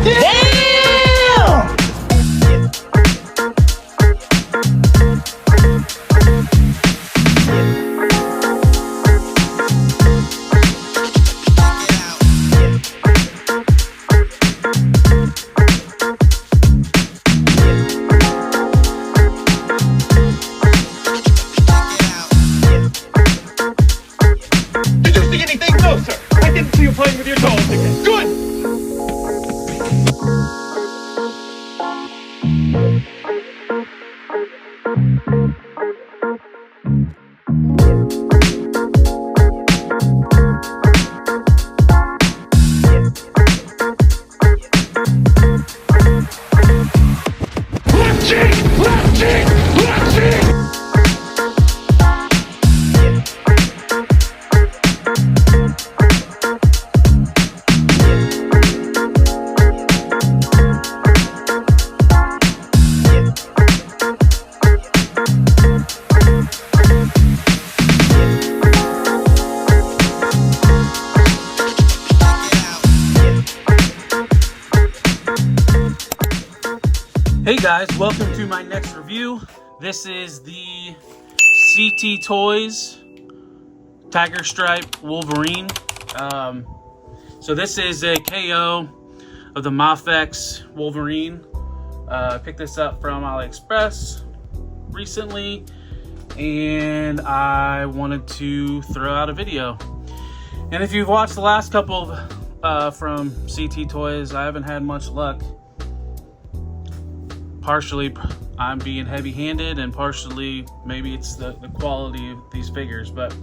Damn! Did you see anything? No, sir. I didn't see you playing with your dolls again. Good! Left cheek! Left cheek! Left cheek! Hey guys, welcome to my next review. This is the CT Toys Tiger Stripe Wolverine. So this is a KO of the Mafex Wolverine. I picked this up from AliExpress recently, and I wanted to throw out a video. And if you've watched the last couple from CT Toys, I haven't had much luck. Partially I'm being heavy-handed, and partially maybe it's the quality of these figures, but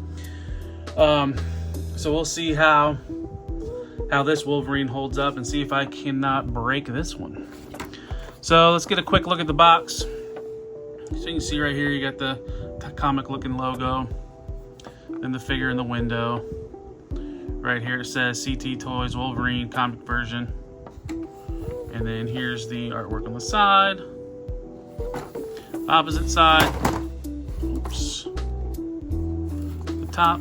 so we'll see how this Wolverine holds up and see if I cannot break this one. So let's get a quick look at the box. So you can see right here you got the comic looking logo, then the figure in the window. Right here it says CT Toys Wolverine comic version. And then here's the artwork on the side. Opposite side. Oops. The top.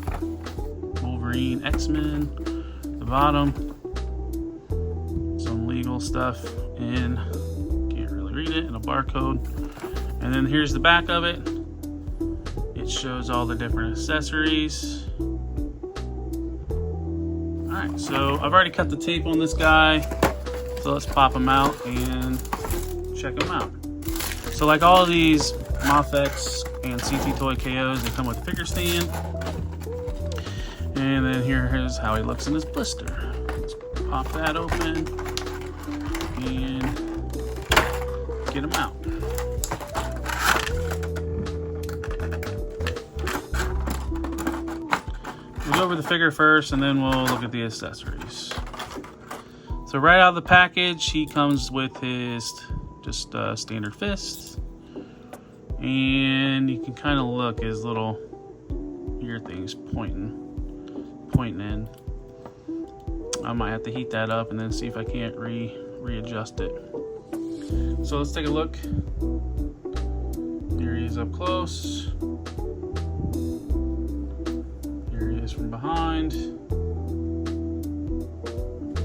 Wolverine, X-Men. The bottom. Some legal stuff in, can't really read it, and a barcode. And then here's the back of it. It shows all the different accessories. Alright, so I've already cut the tape on this guy. So let's pop them out and check them out. So like all these Mafex and CT Toy KOs, they come with a figure stand. And then here's how he looks in his blister. Let's pop that open and get him out. We'll go over the figure first, and then we'll look at the accessories. So right out of the package, he comes with his just standard fists, and you can kind of look his little ear things pointing in. I might have to heat that up and then see if I can't readjust it. So let's take a look. Here he is up close. Here he is from behind.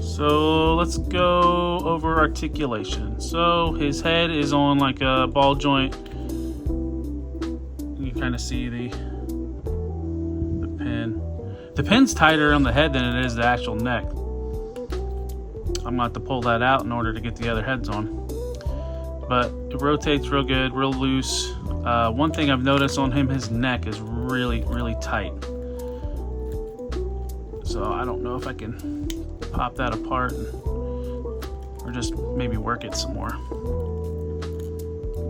So let's go over articulation. So his head is on like a ball joint. You can kind of see the pin. The pin's tighter on the head than it is the actual neck. I'm gonna have to pull that out in order to get the other heads on. But it rotates real good, real loose. One thing I've noticed on him, his neck is really, really tight. So I don't know if I can pop that apart or just maybe work it some more.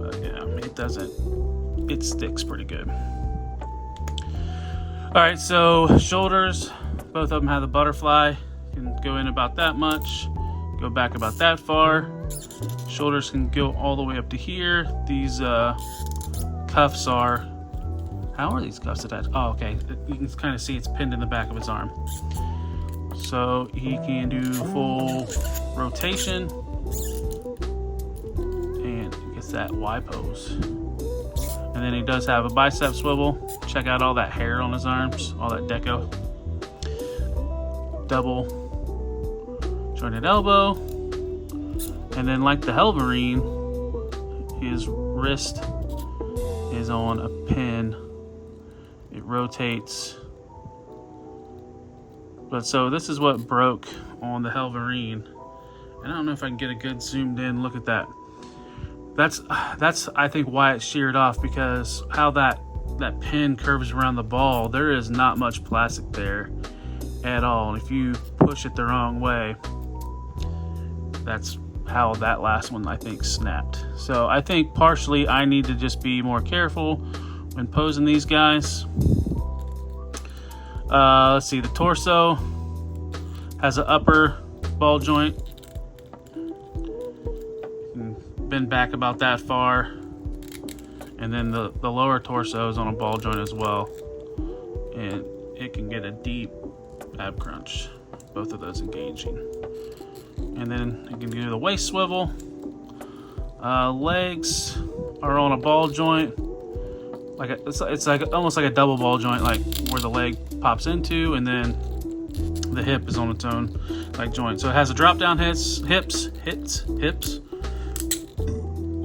But yeah, it sticks pretty good. All right, so shoulders, both of them have the butterfly. You can go in about that much, go back about that far. Shoulders can go all the way up to here. These cuffs are, how are these cuffs attached? Oh, okay, you can kind of see it's pinned in the back of his arm. So he can do full rotation and gets that Y pose. And then he does have a bicep swivel. Check out all that hair on his arms, all that deco. Double jointed elbow. And then like the Wolverine, his wrist is on a pin. It rotates. But so this is what broke on the Wolverine. And I don't know if I can get a good zoomed in look at that. That's I think why it's sheared off, because how that pin curves around the ball, there is not much plastic there at all. And if you push it the wrong way, that's how that last one I think snapped. So I think partially I need to just be more careful when posing these guys. Let's see, the torso has an upper ball joint. Bend back about that far, and then the lower torso is on a ball joint as well, and it can get a deep ab crunch, both of those engaging. And then you can do the waist swivel. Legs are on a ball joint, it's like almost like a double ball joint, like where the leg pops into, and then the hip is on its own like joint. So it has a drop down hips,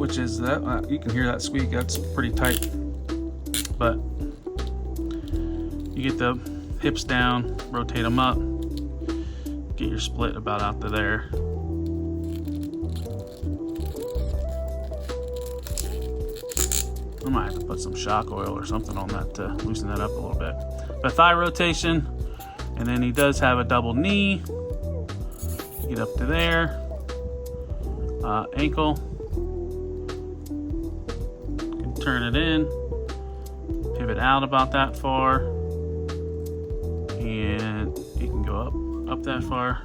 which is that you can hear that squeak. That's pretty tight, but you get the hips down, rotate them up, get your split about out to there. I might have to put some shock oil or something on that to loosen that up a little bit. But thigh rotation, and then he does have a double knee. Get up to there. Ankle. Turn it in, pivot out about that far, and it can go up that far,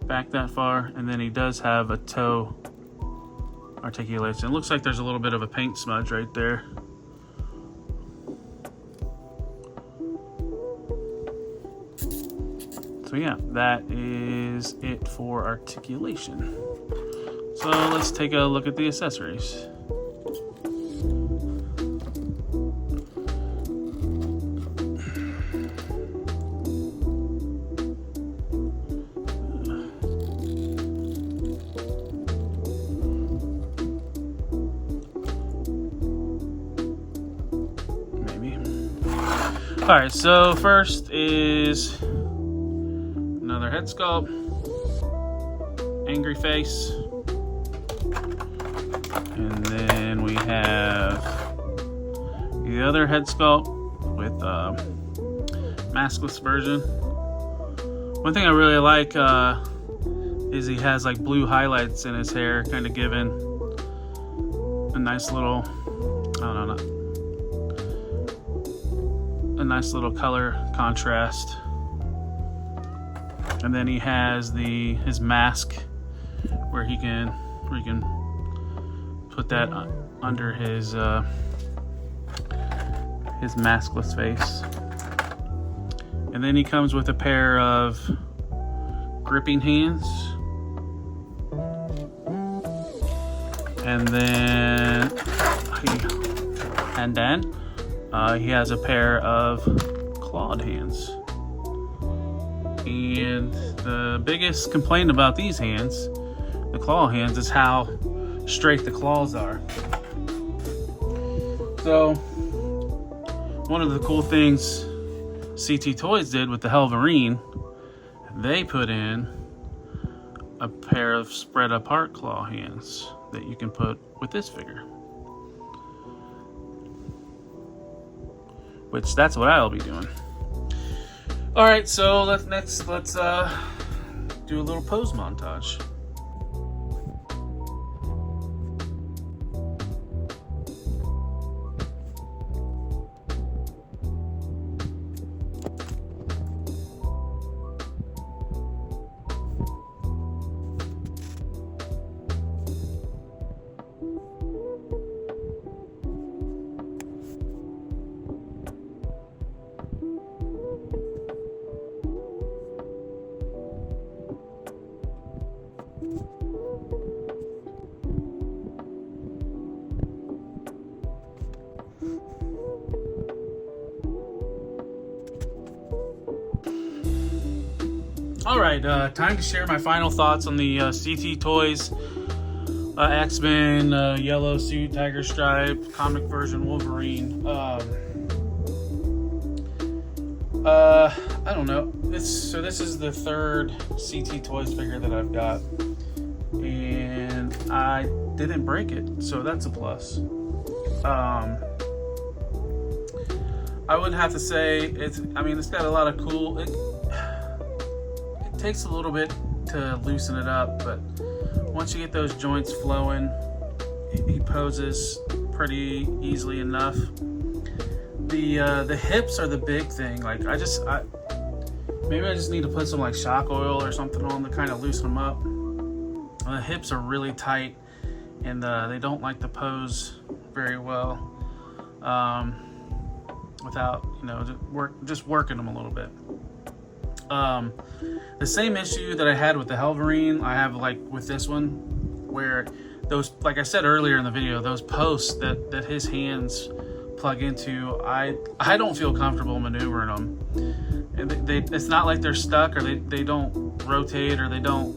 back that far, and then he does have a toe articulation. It looks like there's a little bit of a paint smudge right there. So yeah, that is it for articulation. So let's take a look at the accessories. Alright, so first is another head sculpt, angry face, and then we have the other head sculpt with maskless version. One thing I really like is he has like blue highlights in his hair, kind of giving a nice little, I don't know, a nice little color contrast. And then he has his mask where he can put that under his maskless face. And then he comes with a pair of gripping hands. And then he has a pair of clawed hands. And the biggest complaint about these hands, the claw hands, is how straight the claws are. So one of the cool things CT Toys did with the Wolverine, they put in a pair of spread apart claw hands that you can put with this figure. Which that's what I'll be doing. All right, so let's do a little pose montage. All right, time to share my final thoughts on the CT Toys X-Men Yellow Suit Tiger Stripe Comic Version Wolverine. I don't know. This is the third CT Toys figure that I've got, and I didn't break it, so that's a plus. I would have to say it's got a lot of cool. It takes a little bit to loosen it up, but once you get those joints flowing, he poses pretty easily enough. The hips are the big thing. Like maybe I just need to put some like shock oil or something on to kind of loosen them up. The hips are really tight, and they don't like to pose very well without just working them a little bit. The same issue that I had with the Wolverine, I have like with this one, where those, like I said earlier in the video, those posts that his hands plug into, I don't feel comfortable maneuvering them. And it's not like they're stuck, or they don't rotate, or they don't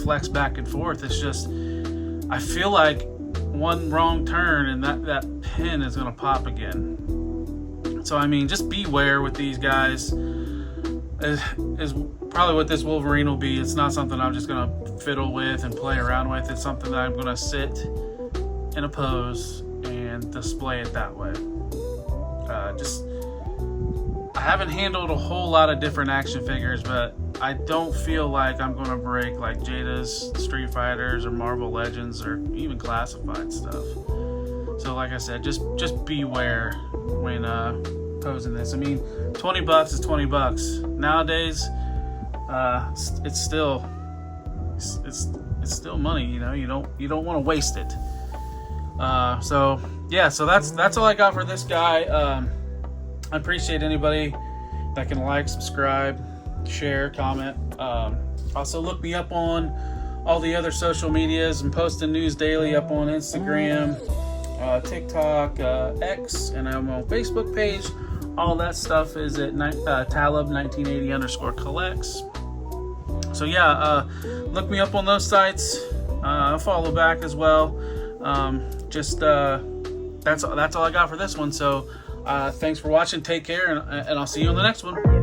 flex back and forth. It's just, I feel like one wrong turn and that pin is gonna pop again. So I mean, just beware with these guys. Is probably what this Wolverine will be. It's not something I'm just gonna fiddle with and play around with. It's something that I'm gonna sit in a pose and display it that way. I haven't handled a whole lot of different action figures, but I don't feel like I'm gonna break like Jada's Street Fighters or Marvel Legends or even classified stuff. So like I said, just beware when posing this. I mean, $20 is $20 nowadays. It's still money. You don't want to waste it. So that's all I got for this guy. I appreciate anybody that can like, subscribe, share, comment. Also look me up on all the other social medias. I'm posting news daily up on Instagram, TikTok, X, and I'm on Facebook page. All that stuff is at Talib1980_collects. So yeah, look me up on those sites. I'll follow back as well. That's all I got for this one. So thanks for watching. Take care, and I'll see you on the next one.